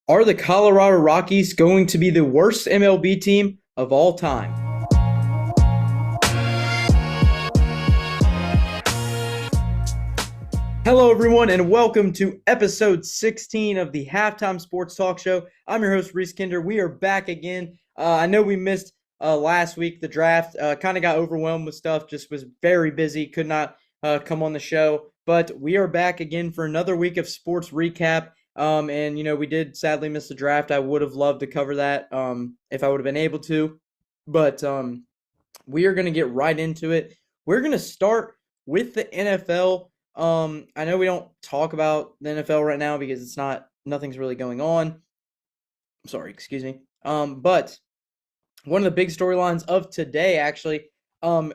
Are the Colorado Rockies going to be the worst MLB team of all time? Hello, everyone, and welcome to episode 16 of the Halftime Sports Talk Show. I'm your host, Reese Kinder. We are back again. I know we missed last week, the draft. Kind of got overwhelmed with stuff, just was very busy, could not come on the show. But we are back again for another week of sports recap. We did sadly miss the draft. I would have loved to cover that if I would have been able to. But we are going to get right into it. We're going to start with the NFL. I know we don't talk about the NFL right now because nothing's really going on. Sorry, excuse me. But one of the big storylines of today, actually,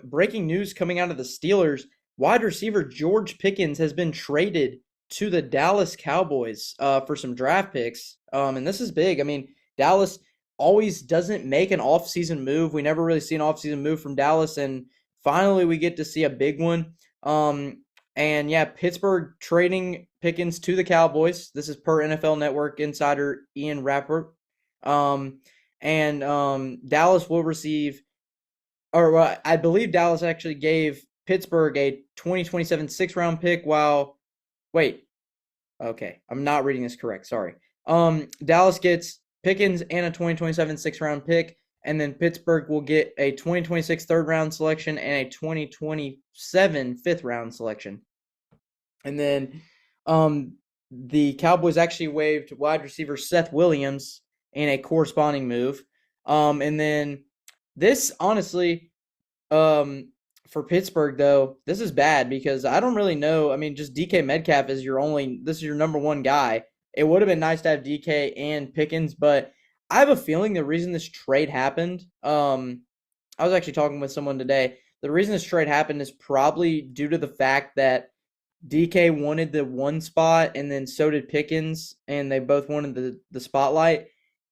breaking news coming out of the Steelers, wide receiver George Pickens has been traded to the Dallas Cowboys for some draft picks. And this is big. I mean, Dallas always doesn't make an offseason move. We never really see an offseason move from Dallas, and finally we get to see a big one. Pittsburgh trading Pickens to the Cowboys. This is per NFL Network insider Ian Rappaport. Dallas will receive, I believe Dallas actually gave Pittsburgh a 2027 sixth-round pick okay, I'm not reading this correct, sorry. Dallas gets Pickens and a 2027 sixth-round pick, and then Pittsburgh will get a 2026 third-round selection and a 2027 fifth-round selection. And then the Cowboys actually waived wide receiver Seth Williams in a corresponding move. And then this, honestly, for Pittsburgh, though, this is bad because I don't really know. I mean, just DK Metcalf is this is your number one guy. It would have been nice to have DK and Pickens, but I have a feeling the reason this trade happened, I was actually talking with someone today. The reason this trade happened is probably due to the fact that DK wanted the one spot and then so did Pickens, and they both wanted the spotlight.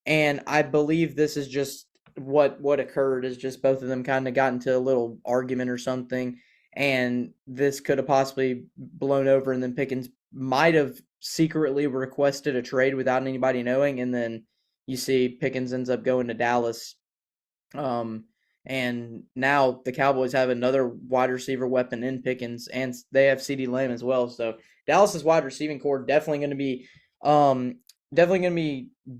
And I believe this is just what occurred is just both of them kind of got into a little argument or something, and this could have possibly blown over, and then Pickens might have secretly requested a trade without anybody knowing, and then you see Pickens ends up going to Dallas. And now the Cowboys have another wide receiver weapon in Pickens, and they have CeeDee Lamb as well. So Dallas's wide receiving core definitely going to be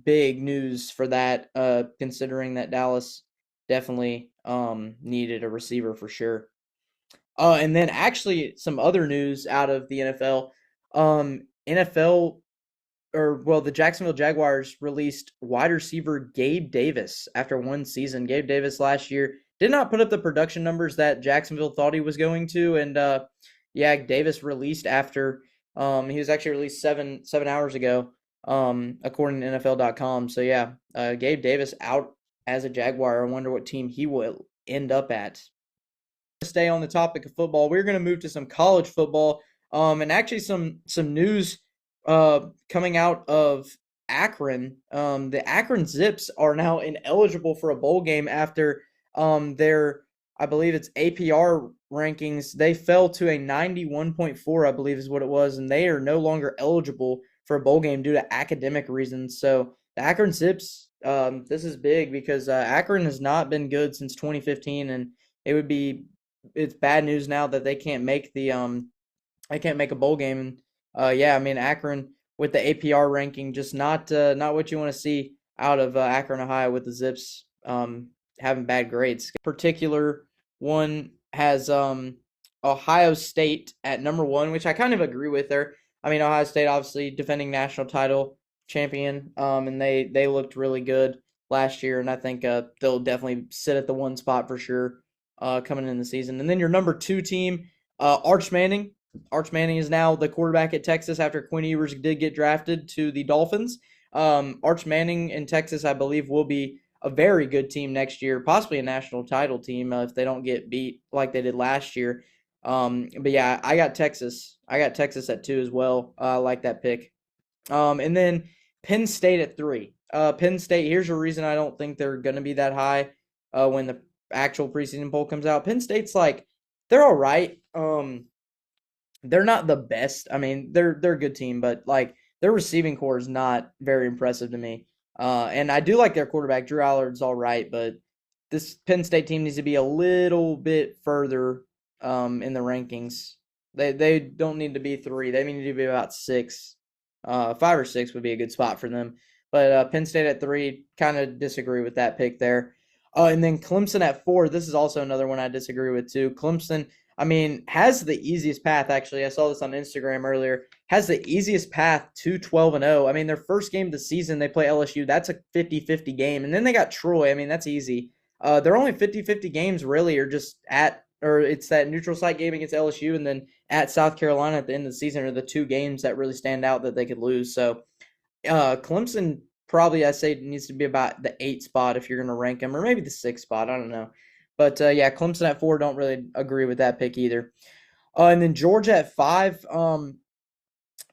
big news for that, considering that Dallas definitely needed a receiver for sure. And then actually some other news out of the NFL. The Jacksonville Jaguars released wide receiver Gabe Davis after one season. Gabe Davis last year did not put up the production numbers that Jacksonville thought he was going to, and Davis released after he was actually released 7 hours ago, according to NFL.com. So Gabe Davis out as a Jaguar. I wonder what team he will end up at. To stay on the topic of football, we're going to move to some college football, and actually some news coming out of Akron. The Akron Zips are now ineligible for a bowl game after their, I believe it's APR rankings. They fell to a 91.4, I believe is what it was, and they are no longer eligible for a bowl game due to academic reasons. So the Akron Zips, this is big because Akron has not been good since 2015, and it's bad news now that they can't make a bowl game. Akron with the APR ranking, just not what you want to see out of Akron, Ohio, with the Zips having bad grades. Particular one has Ohio State at number 1, which I kind of agree with there. I mean, Ohio State obviously defending national title champion, and they looked really good last year, and I think they'll definitely sit at the 1 spot for sure coming in the season. And then your number 2 team, Arch Manning. Arch Manning is now the quarterback at Texas after Quinn Ewers did get drafted to the Dolphins. Arch Manning in Texas, I believe, will be a very good team next year, possibly a national title team if they don't get beat like they did last year. I got Texas. I got Texas at 2 as well. I like that pick. And then Penn State at 3. Penn State, here's a reason I don't think they're going to be that high when the actual preseason poll comes out. Penn State's they're all right. They're not the best. I mean, they're a good team, but their receiving core is not very impressive to me. And I do like their quarterback. Drew Allard's all right, but this Penn State team needs to be a little bit further in the rankings. They don't need to be 3. They need to be about 6. 5 or 6 would be a good spot for them. But Penn State at 3, kind of disagree with that pick there. And then Clemson at 4. This is also another one I disagree with too. Clemson, I mean, has the easiest path. Actually, I saw this on Instagram earlier. Has the easiest path to 12-0. I mean, their first game of the season, they play LSU. That's a 50-50 game. And then they got Troy. I mean, that's easy. Their only 50-50 games really are just or it's that neutral site game against LSU and then at South Carolina at the end of the season are the 2 games that really stand out that they could lose. So Clemson probably I say needs to be about the 8 spot if you're going to rank them, or maybe the 6 spot. I don't know. But yeah, Clemson at 4, don't really agree with that pick either. And then Georgia at 5.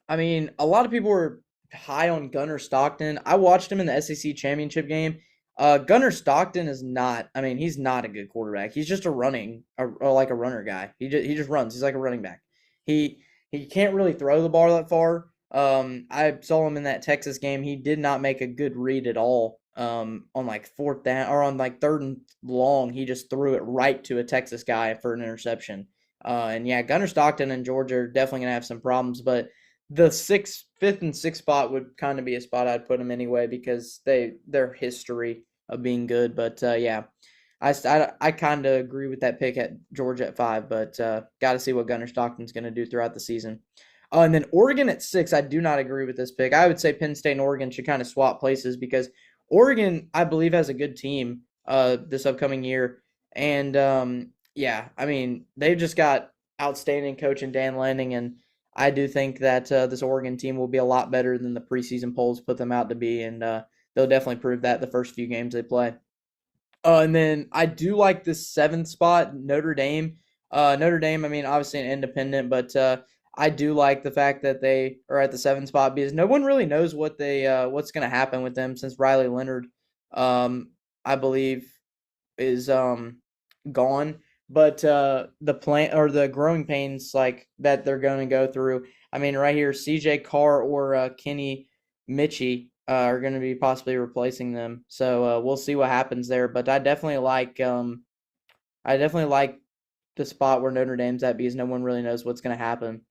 I mean, a lot of people were high on Gunnar Stockton. I watched him in the SEC championship game. Gunnar Stockton is not. I mean, he's not a good quarterback. He's just or like a runner guy. He just runs. He's like a running back. He he can't really throw the ball that far. I saw him in that Texas game. He did not make a good read at all. On like fourth down or on like third and long, he just threw it right to a Texas guy for an interception. And yeah, Gunnar Stockton and Georgia are definitely gonna have some problems, but the fifth and sixth spot would kind of be a spot I'd put them anyway because their history of being good. But yeah, I kind of agree with that pick at Georgia at 5, but got to see what Gunnar Stockton's going to do throughout the season. And then Oregon at 6, I do not agree with this pick. I would say Penn State and Oregon should kind of swap places because Oregon, I believe, has a good team this upcoming year. And yeah, I mean, they've just got outstanding coach in Dan Lanning, and I do think that this Oregon team will be a lot better than the preseason polls put them out to be, and they'll definitely prove that the first few games they play. And then I do like this 7th spot, Notre Dame. Notre Dame, I mean, obviously an independent, but I do like the fact that they are at the 7th spot because no one really knows what's going to happen with them since Riley Leonard, I believe, is gone. But the plant or the growing pains like that they're going to go through. I mean, right here, C.J. Carr or Kenny Mitchie are going to be possibly replacing them. So we'll see what happens there. But I definitely like the spot where Notre Dame's at because no one really knows what's going to happen.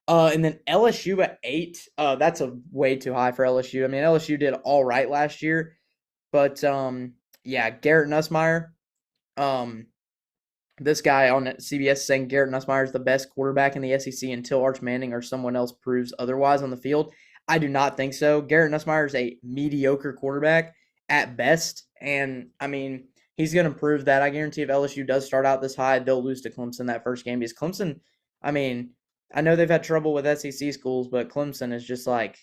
And then LSU at 8. That's a way too high for LSU. I mean, LSU did all right last year, but yeah, Garrett Nussmeier. This guy on CBS saying Garrett Nussmeier is the best quarterback in the SEC until Arch Manning or someone else proves otherwise on the field. I do not think so. Garrett Nussmeier is a mediocre quarterback at best, and I mean he's going to prove that. I guarantee if LSU does start out this high, they'll lose to Clemson that first game because Clemson. I mean, I know they've had trouble with SEC schools, but Clemson is just like,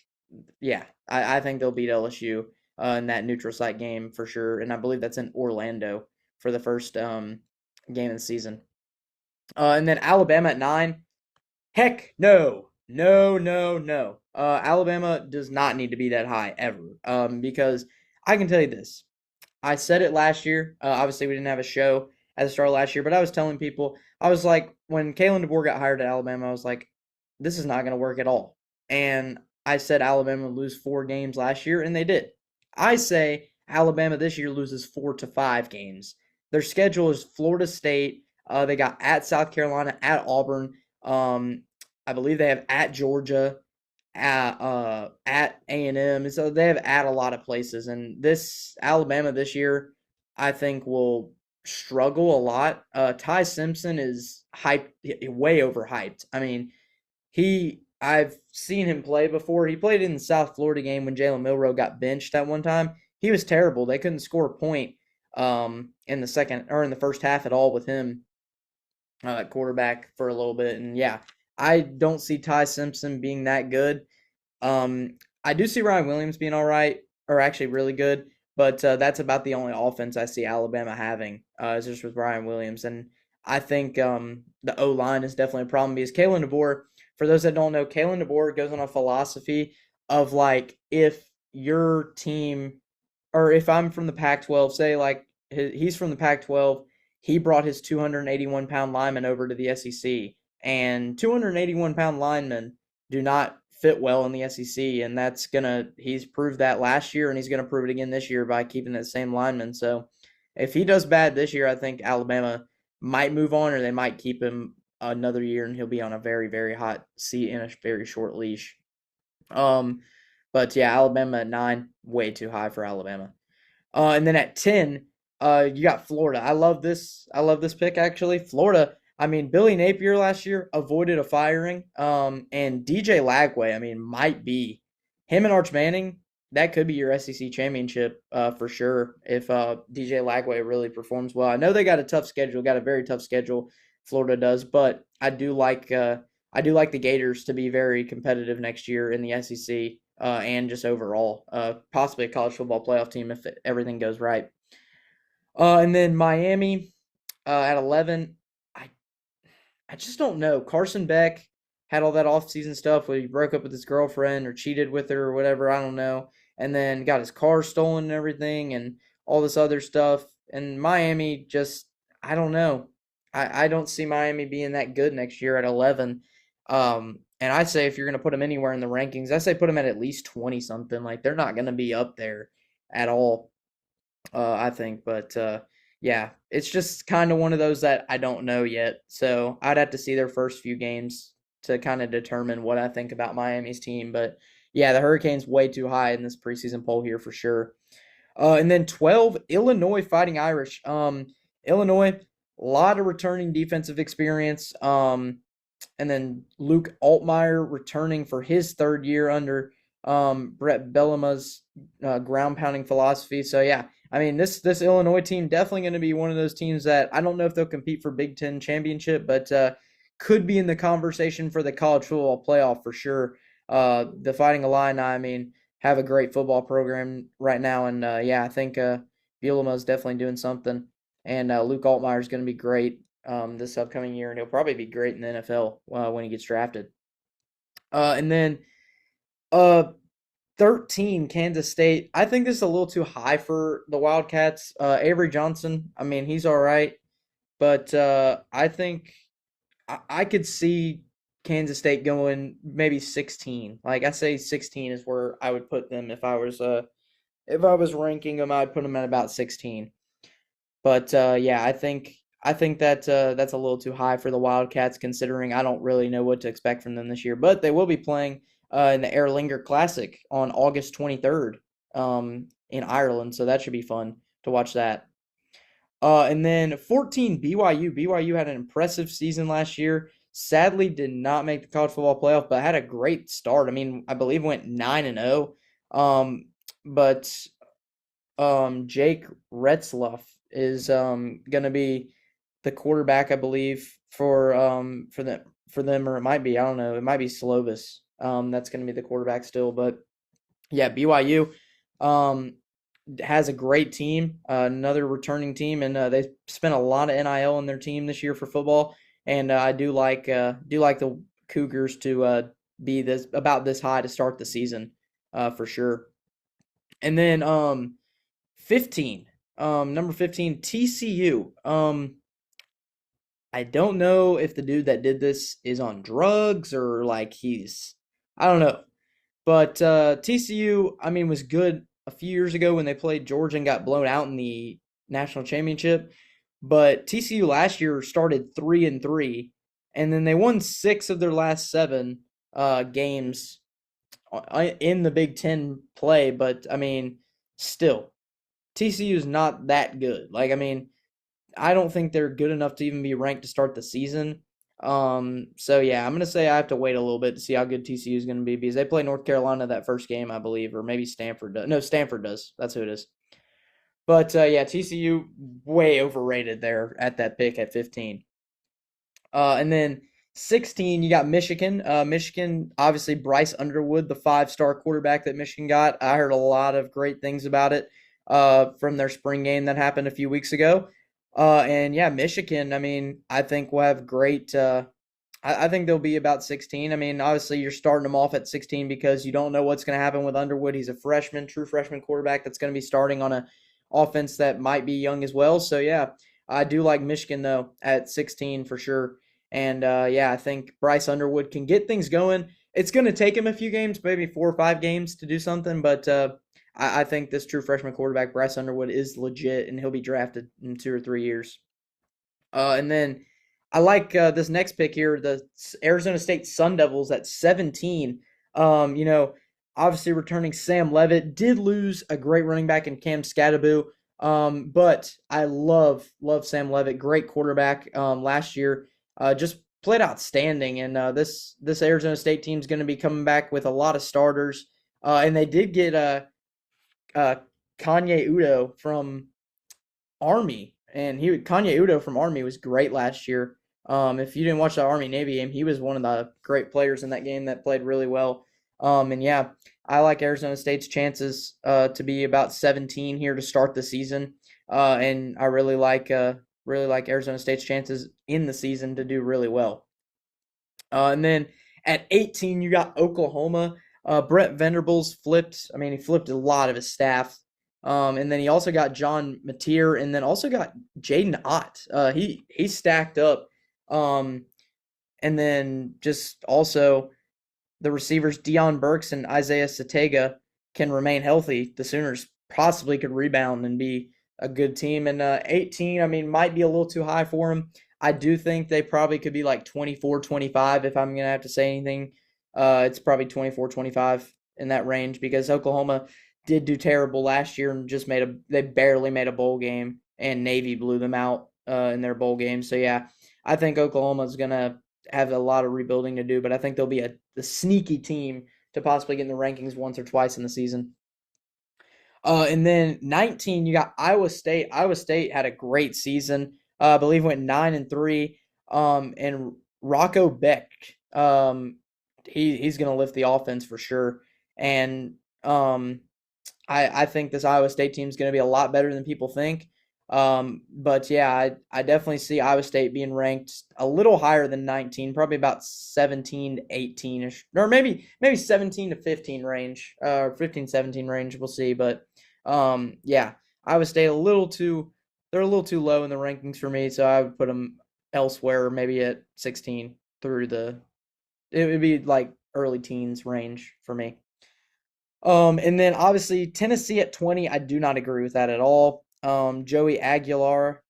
yeah, I think they'll beat LSU in that neutral site game for sure, and I believe that's in Orlando for the first game of the season. And then Alabama at 9. Heck no. No, no, no. Alabama does not need to be that high ever. Because I can tell you this. I said it last year. Obviously, we didn't have a show at the start of last year, but I was telling people, I was like, when Kalen DeBoer got hired at Alabama, I was like, this is not going to work at all. And I said Alabama would lose 4 games last year, and they did. I say Alabama this year loses 4 to 5 games. Their schedule is Florida State. They got at South Carolina, at Auburn. I believe they have at Georgia, at A&M. So they have at a lot of places. And this Alabama this year, I think will struggle a lot. Ty Simpson is hyped, way overhyped. I mean, I've seen him play before. He played in the South Florida game when Jalen Milroe got benched that one time. He was terrible. They couldn't score a point in the first half at all with him quarterback for a little bit. And yeah, I don't see Ty Simpson being that good. I do see Ryan Williams being all right, or actually really good, but that's about the only offense I see Alabama having is just with Ryan Williams. And I think the O-line is definitely a problem because Kalen DeBoer, for those that don't know, Kalen DeBoer goes on a philosophy of like if your team, or if I'm from the Pac-12, say like he's from the Pac-12, he brought his 281-pound lineman over to the SEC, and 281-pound linemen do not fit well in the SEC, and he's proved that last year, and he's gonna prove it again this year by keeping that same lineman. So if he does bad this year, I think Alabama might move on, or they might keep him another year, and he'll be on a very, very hot seat in a very short leash. Um, but yeah, Alabama at 9, way too high for Alabama. And then at 10, you got Florida. I love this. I love this pick actually. Florida. I mean, Billy Napier last year avoided a firing. And DJ Lagway. I mean, might be him and Arch Manning. That could be your SEC championship for sure if DJ Lagway really performs well. I know they got a tough schedule. Got a very tough schedule. Florida does, but I do like the Gators to be very competitive next year in the SEC and just overall, possibly a college football playoff team if everything goes right. And then Miami at 11. I I just don't know. Carson Beck had all that off-season stuff where he broke up with his girlfriend or cheated with her or whatever. I don't know. And then got his car stolen and everything and all this other stuff. And Miami just, I don't know. I don't see Miami being that good next year at 11. And I say if you're going to put them anywhere in the rankings, I say put them at least 20 something. Like they're not going to be up there at all, I think. But yeah, it's just kind of one of those that I don't know yet. So I'd have to see their first few games to kind of determine what I think about Miami's team. But yeah, the Hurricanes way too high in this preseason poll here for sure. And then 12, Illinois Fighting Irish. Illinois, a lot of returning defensive experience. And then Luke Altmaier returning for his third year under Brett Bielema's ground pounding philosophy. So yeah, I mean this Illinois team definitely going to be one of those teams that I don't know if they'll compete for Big Ten championship, but could be in the conversation for the college football playoff for sure. The Fighting Illini, I mean, have a great football program right now, and yeah, I think Bielema is definitely doing something, and Luke Altmaier is going to be great this upcoming year, and he'll probably be great in the NFL when he gets drafted. And then 13, Kansas State. I think this is a little too high for the Wildcats. Avery Johnson, I mean, he's all right, but I think I could see Kansas State going maybe 16. Like I say 16 is where I would put them if I was ranking them, I'd put them at about 16. But yeah, I think that that's a little too high for the Wildcats considering I don't really know what to expect from them this year. But they will be playing in the Aer Lingus Classic on August 23rd in Ireland, so that should be fun to watch that. And then 14, BYU. BYU had an impressive season last year. Sadly, did not make the college football playoff, but had a great start. I mean, I believe went 9-0. But Jake Retzloff is going to be the quarterback, I believe, for them, or it might be, I don't know, it might be Slovis. That's going to be the quarterback still, but yeah, BYU has a great team, another returning team, and they spent a lot of NIL on their team this year for football, and I do like the Cougars to be about this high to start the season, for sure. And then 15, number 15, TCU. I don't know if the dude that did this is on drugs or like I don't know. But TCU, I mean, was good a few years ago when they played Georgia and got blown out in the national championship. But TCU last year started 3-3, and then they won 6 of their last 7 games in the Big Ten play. But I mean, still, TCU is not that good. Like, I mean, I don't think they're good enough to even be ranked to start the season. So yeah, I'm gonna say I have to wait a little bit to see how good TCU is gonna be because they play North Carolina that first game, I believe, or maybe Stanford does. No, Stanford does. That's who it is. But yeah, TCU way overrated there at that pick at 15. And then 16, you got Michigan. Michigan, obviously Bryce Underwood, the 5-star quarterback that Michigan got. I heard a lot of great things about it from their spring game that happened a few weeks ago. And yeah, Michigan, I mean, I think will have great I think they'll be about 16. I mean, obviously you're starting them off at 16 because you don't know what's going to happen with Underwood. He's a freshman, true freshman quarterback that's going to be starting on a offense that might be young as well. So yeah, I do like Michigan though at 16 for sure. And yeah, I think Bryce Underwood can get things going. it's going to take him a few games, maybe 4 or 5 games to do something. But I think this true freshman quarterback, Bryce Underwood, is legit, and he'll be drafted in 2 or 3 years. And then I like this next pick here, the Arizona State Sun Devils at 17. You know, obviously returning Sam Levitt, did lose a great running back in Cam Scadaboo. But I love Sam Levitt, great quarterback last year. Just played outstanding, and this Arizona State team is going to be coming back with a lot of starters. And they did get uh, Kanye Udo from Army, and Kanye Udo from Army was great last year. If you didn't watch the Army Navy game, he was one of the great players in that game that played really well. And yeah, I like Arizona State's chances to be about 17 here to start the season. And I really like Arizona State's chances in the season to do really well. And then at 18, you got Oklahoma. Brett Venables flipped. I mean, he flipped a lot of his staff. And then he also got John Mateer, and then also got Jaden Ott. He stacked up. And then just also the receivers Deion Burks and Isaiah Satega can remain healthy, the Sooners possibly could rebound and be a good team. And 18, I mean, might be a little too high for them. I do think they probably could be like 24, 25 if I'm going to have to say anything. It's probably 24, 25 in that range because Oklahoma did do terrible last year and just they barely made a bowl game, and Navy blew them out in their bowl game. So yeah, I think Oklahoma's going to have a lot of rebuilding to do, but I think they'll be a sneaky team to possibly get in the rankings once or twice in the season. And then 19, you got Iowa State. Iowa State had a great season. I believe went 9-3. And Rocco Beck, he's going to lift the offense for sure. And I think this Iowa State team is going to be a lot better than people think. But yeah, I definitely see Iowa State being ranked a little higher than 19, probably about 17 to 18ish, or maybe 17 to 15 range, or 15, 17 range. We'll see. But yeah, Iowa State they're a little too low in the rankings for me, so I would put them elsewhere, maybe at 16 it would be like early teens range for me. And then obviously Tennessee at 20, I do not agree with that at all. Joey Aguilar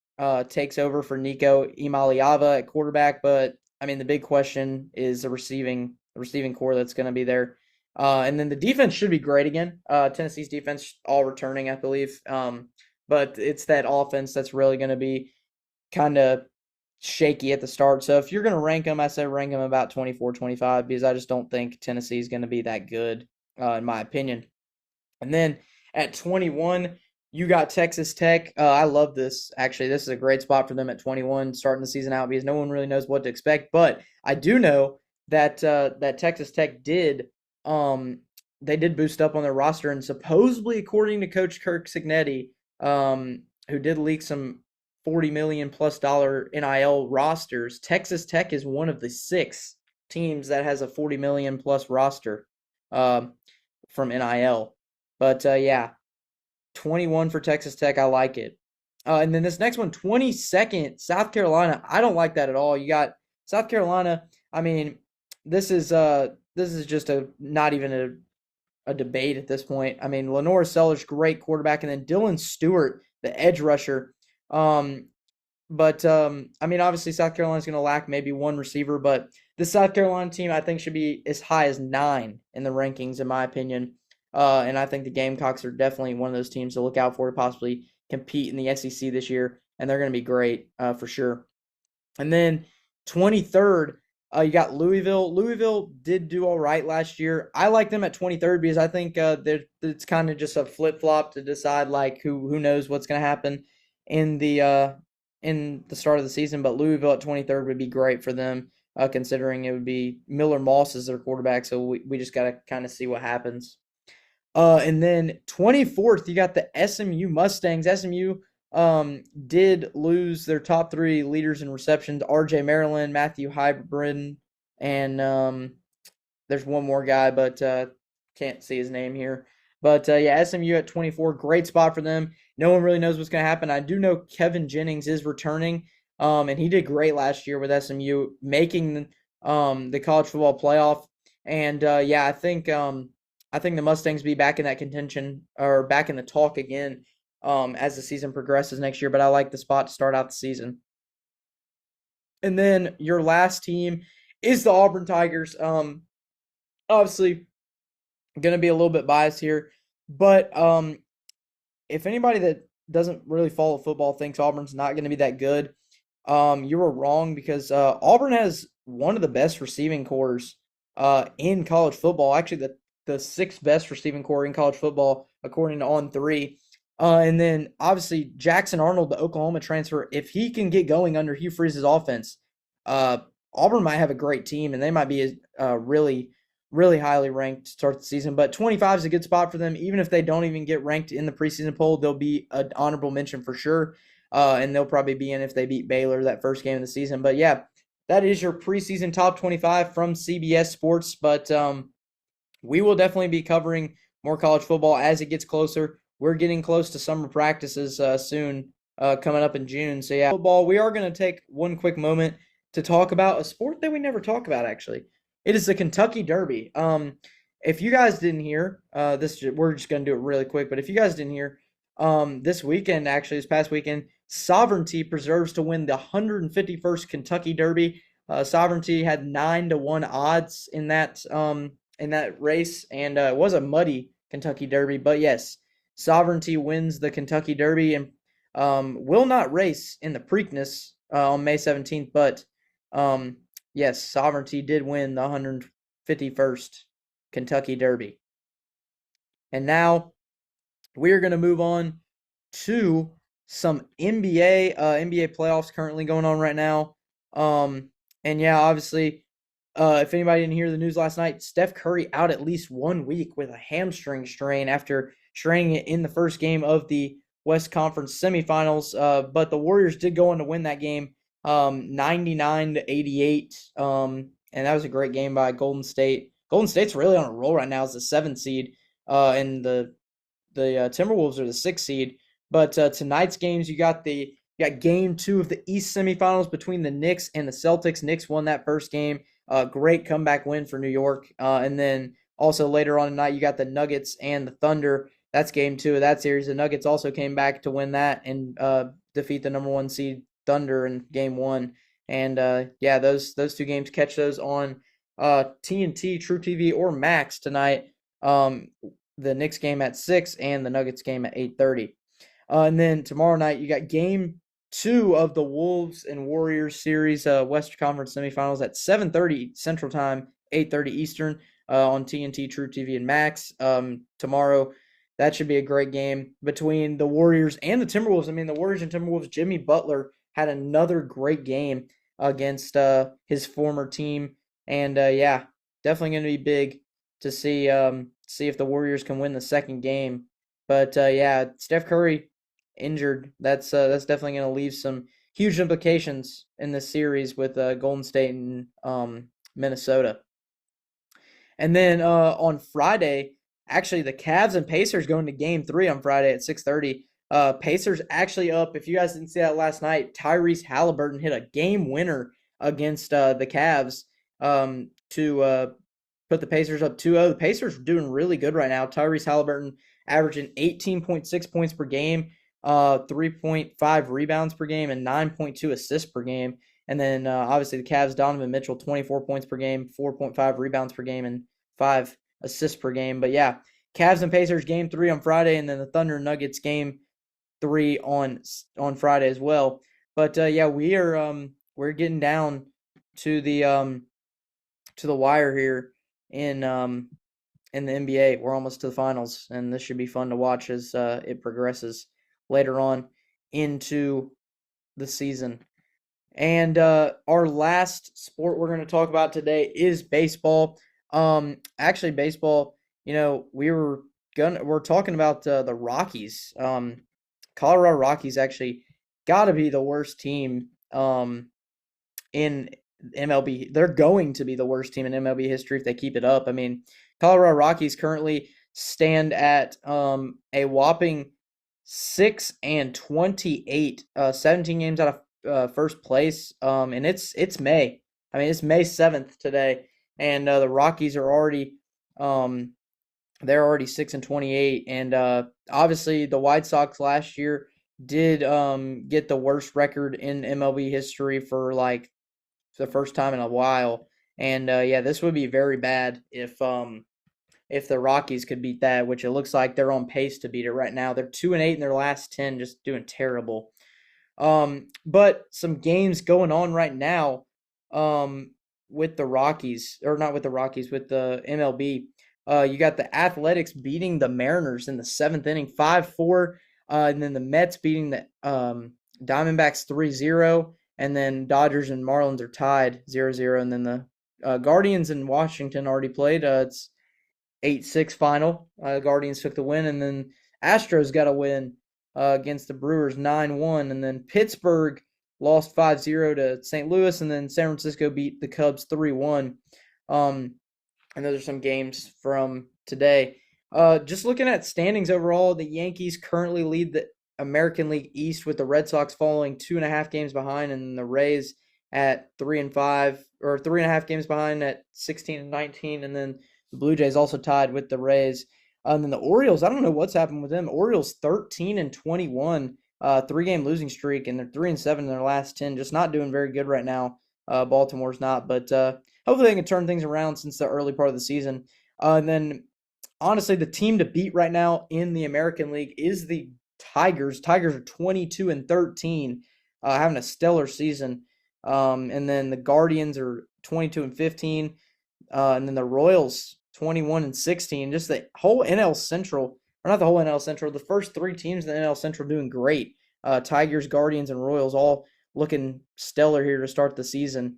takes over for Nico Imaliava at quarterback, but I mean the big question is the receiving core that's going to be there. And then the defense should be great again. Tennessee's defense all returning, I believe. But it's that offense that's really going to be kind of shaky at the start. So if you're going to rank them, I say rank them about 24, 25 because I just don't think Tennessee is going to be that good, in my opinion. And then at 21, you got Texas Tech. I love this. Actually, this is a great spot for them at 21, starting the season out because no one really knows what to expect. But I do know that that Texas Tech they did boost up on their roster, and supposedly, according to Coach Kirk Signetti, who did leak some $40 million plus NIL rosters, Texas Tech is one of the 6 teams that has a $40 million plus roster from NIL. But yeah, 21 for Texas Tech. I like it. And then this next one, 22nd, South Carolina. I don't like that at all. You got South Carolina. I mean, this is just not even a debate at this point. I mean, Lenore Sellers, great quarterback, and then Dylan Stewart, the edge rusher. But I mean, obviously South Carolina's going to lack maybe one receiver, but the South Carolina team I think should be as high as 9 in the rankings, in my opinion. And I think the Gamecocks are definitely one of those teams to look out for to possibly compete in the SEC this year, and they're going to be great for sure. And then 23rd, you got Louisville. Louisville did do all right last year. I like them at 23rd because I think it's kind of just a flip flop to decide like who knows what's going to happen in the start of the season. But Louisville at 23rd would be great for them, considering it would be Miller Moss as their quarterback. So we just got to kind of see what happens. And then 24th, you got the SMU Mustangs. SMU did lose their top 3 leaders in receptions, RJ Maryland, Matthew Hybrid, and there's one more guy, but can't see his name here. But yeah, SMU at 24, great spot for them. No one really knows what's going to happen. I do know Kevin Jennings is returning, and he did great last year with SMU, making the college football playoff. And yeah, I think the Mustangs be back in that contention or back in the talk again as the season progresses next year. But I like the spot to start out the season. And then your last team is the Auburn Tigers. Obviously, going to be a little bit biased here, but if anybody that doesn't really follow football thinks Auburn's not going to be that good, you were wrong because Auburn has one of the best receiving corps in college football. Actually, the sixth best receiving corps in college football, according to On Three. And then obviously Jackson Arnold, the Oklahoma transfer, if he can get going under Hugh Freeze's offense, uh, Auburn might have a great team and they might be really, really highly ranked to start the season. But 25 is a good spot for them. Even if they don't even get ranked in the preseason poll, they'll be an honorable mention for sure. And they'll probably be in if they beat Baylor that first game of the season. But yeah, that is your preseason top 25 from CBS Sports. But we will definitely be covering more college football as it gets closer. We're getting close to summer practices soon, coming up in June. So yeah, football. We are going to take one quick moment to talk about a sport that we never talk about. Actually, it is the Kentucky Derby. If you guys didn't hear, we're just going to do it really quick. But if you guys didn't hear, this weekend, actually, this past weekend, Sovereignty preserves to win the 151st Kentucky Derby. Sovereignty had 9-1 odds in that race, and it was a muddy Kentucky Derby. But yes, Sovereignty wins the Kentucky Derby and will not race in the Preakness on May 17th. But yes, Sovereignty did win the 151st Kentucky Derby. And now we are going to move on to some NBA playoffs currently going on right now. And yeah, obviously, if anybody didn't hear the news last night, Steph Curry out at least 1 week with a hamstring strain after straining it in the first game of the West Conference semifinals. But the Warriors did go on to win that game 99-88. And that was a great game by Golden State. Golden State's really on a roll right now as the 7th seed, and the Timberwolves are the 6th seed. But tonight's games, you got game 2 of the East semifinals between the Knicks and the Celtics. Knicks won that first game. Great comeback win for New York. And then also later on tonight, you got the Nuggets and the Thunder. That's game 2 of that series. The Nuggets also came back to win that and defeat the number 1 seed Thunder in game 1. And yeah, those 2 games, catch those on TNT, True TV, or Max tonight. The Knicks game at 6 and the Nuggets game at 8:30. And then tomorrow night, you got game 2 of the Wolves and Warriors series, Western Conference semifinals at 7:30 Central Time, 8:30 Eastern on TNT, True TV, and Max tomorrow. That should be a great game between the Warriors and the Timberwolves. I mean, the Warriors and Timberwolves, Jimmy Butler had another great game against his former team. And yeah, definitely going to be big to see if the Warriors can win the second game. But yeah, Steph Curry injured. That's definitely going to leave some huge implications in this series with Golden State and Minnesota. And then on Friday, actually the Cavs and Pacers going to game 3 on Friday at 6:30. Pacers actually up. If you guys didn't see that last night, Tyrese Halliburton hit a game winner against the Cavs to put the Pacers up 2-0. The Pacers are doing really good right now. Tyrese Halliburton averaging 18.6 points per game, 3.5 rebounds per game, and 9.2 assists per game. And then obviously the Cavs, Donovan Mitchell, 24 points per game, 4.5 rebounds per game, and 5 assists per game. But yeah, Cavs and Pacers game 3 on Friday, and then the Thunder Nuggets game 3 on Friday as well. But yeah, we're getting down to the wire here in the NBA. We're almost to the finals, and this should be fun to watch as it progresses later on into the season. And our last sport we're going to talk about today is baseball. Actually, baseball. We're talking about the Rockies. Colorado Rockies actually got to be the worst team in MLB. They're going to be the worst team in MLB history if they keep it up. I mean, Colorado Rockies currently stand at a whopping 6-28, 17 games out of first place. And it's May. I mean, it's May 7th today, and the Rockies are already um, they're already 6-28, and obviously the White Sox last year did get the worst record in MLB history for like the first time in a while, and yeah, this would be very bad if the Rockies could beat that, which it looks like they're on pace to beat it right now. They're 2-8 in their last 10, just doing terrible. But some games going on right now, um, with the Rockies, or not with the Rockies, with the MLB. You got the Athletics beating the Mariners in the seventh inning, 5-4, and then the Mets beating the Diamondbacks 3-0, and then Dodgers and Marlins are tied 0-0, and then the Guardians and Washington already played. It's 8-6 final. Guardians took the win, and then Astros got a win against the Brewers 9-1, and then Pittsburgh lost 5-0 to St. Louis, and then San Francisco beat the Cubs 3-1. And those are some games from today. Just looking at standings overall, the Yankees currently lead the American League East with the Red Sox following 2.5 games behind, and the Rays at 3-5, or 3.5 games behind at 16-19, and then the Blue Jays also tied with the Rays. And then the Orioles, I don't know what's happened with them. Orioles 13-21, 3-game losing streak, and they're 3-7 in their last 10. Just not doing very good right now. Baltimore's not, but hopefully they can turn things around since the early part of the season. And then, honestly, the team to beat right now in the American League is the Tigers. Tigers are 22-13, having a stellar season. And then the Guardians are 22-15, and then the Royals 21-16. Just the whole NL Central, or not the whole NL Central, the first three teams in the NL Central doing great. Tigers, Guardians, and Royals all looking stellar here to start the season.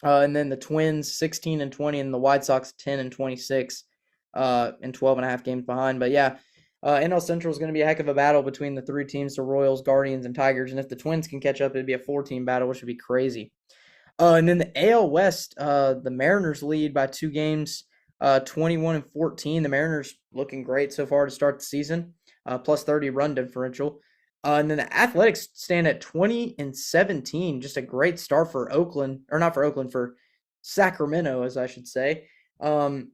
And then the Twins 16-20, and the White Sox 10-26, and 12.5 games behind. But yeah, NL Central is going to be a heck of a battle between the three teams, the Royals, Guardians, and Tigers. And if the Twins can catch up, it'd be a 4-team battle, which would be crazy. And then the AL West, the Mariners lead by 2 games, 21-14. The Mariners looking great so far to start the season, plus 30 run differential. And then the Athletics stand at 20-17. Just a great start for Oakland, or not for Oakland, for Sacramento, as I should say. And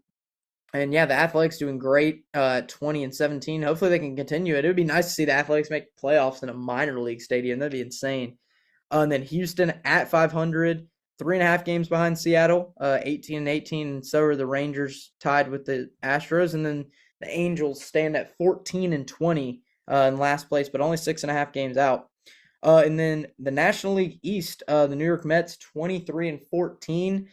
yeah, the Athletics doing great, 20-17. Hopefully they can continue it. It would be nice to see the Athletics make playoffs in a minor league stadium. That'd be insane. And then Houston at 500, 3.5 games behind Seattle, 18-18. And so are the Rangers, tied with the Astros. And then the Angels stand at 14-20 in last place, but only 6.5 games out. And then the National League East, the New York Mets 23-14.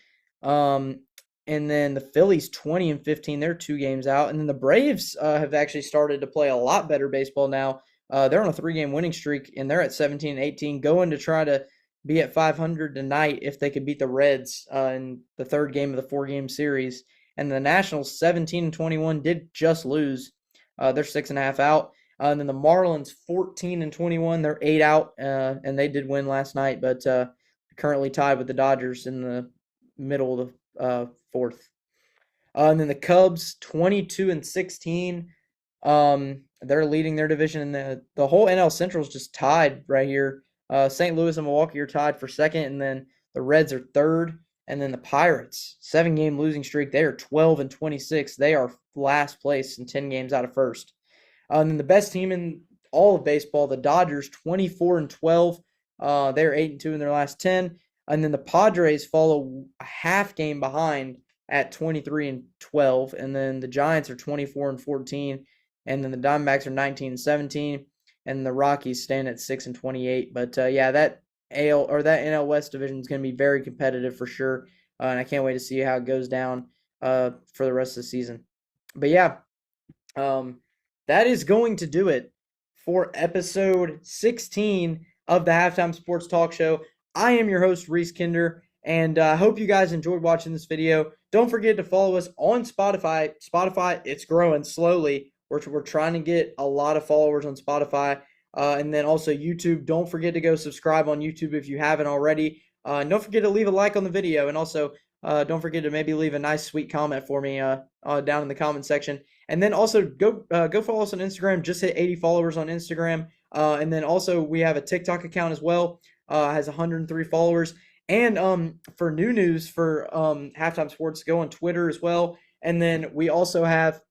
And then the Phillies 20-15. They're 2 games out. And then the Braves have actually started to play a lot better baseball now. They're on a 3-game winning streak, and they're at 17-18, going to try to be at 500 tonight if they could beat the Reds in the third game of the 4-game series. And the Nationals 17-21 did just lose. They're 6.5 out. And then the Marlins 14-21, they're 8 out, and they did win last night, but currently tied with the Dodgers in the middle of the fourth. And then the Cubs 22-16. They're leading their division, and the whole NL Central is just tied right here. St. Louis and Milwaukee are tied for second, and then the Reds are third, and then the Pirates 7-game losing streak. They are 12-26. They are last place and 10 games out of first. And then the best team in all of baseball, the Dodgers 24-12. They're 8-2 in their last 10, and then the Padres follow a half game behind at 23-12, and then the Giants are 24-14. And then the Diamondbacks are 19-17, and the Rockies stand at 6-28. But yeah, that NL West division is going to be very competitive for sure, and I can't wait to see how it goes down for the rest of the season. But yeah, that is going to do it for episode 16 of the Halftime Sports Talk Show. I am your host, Reese Kinder, and I hope you guys enjoyed watching this video. Don't forget to follow us on Spotify. Spotify, it's growing slowly. We're trying to get a lot of followers on Spotify. And then also YouTube. Don't forget to go subscribe on YouTube if you haven't already. Don't forget to leave a like on the video. And also, don't forget to maybe leave a nice, sweet comment for me down in the comment section. And then also, go follow us on Instagram. Just hit 80 followers on Instagram. And then also, we have a TikTok account as well. Has 103 followers. And for new news for Halftime Sports, go on Twitter as well. And then we also have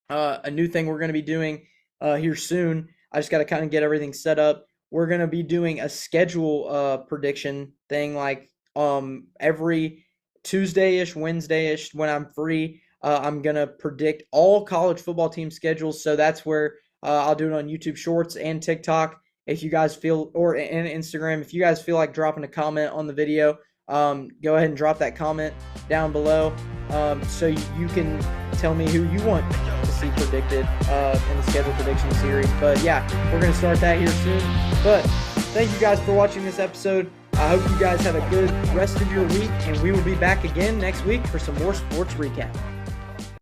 a new thing we're going to be doing here soon. I just got to kind of get everything set up. We're going to be doing a schedule prediction thing like every Tuesday-ish, Wednesday-ish when I'm free. I'm going to predict all college football team schedules. So that's where I'll do it on YouTube Shorts and TikTok. If you guys feel, or and Instagram, if you guys feel like dropping a comment on the video, go ahead and drop that comment down below so you can tell me who you want to see predicted in the schedule prediction series. But yeah, we're going to start that here soon. But thank you guys for watching this episode. I hope you guys have a good rest of your week, and we will be back again next week for some more sports recap.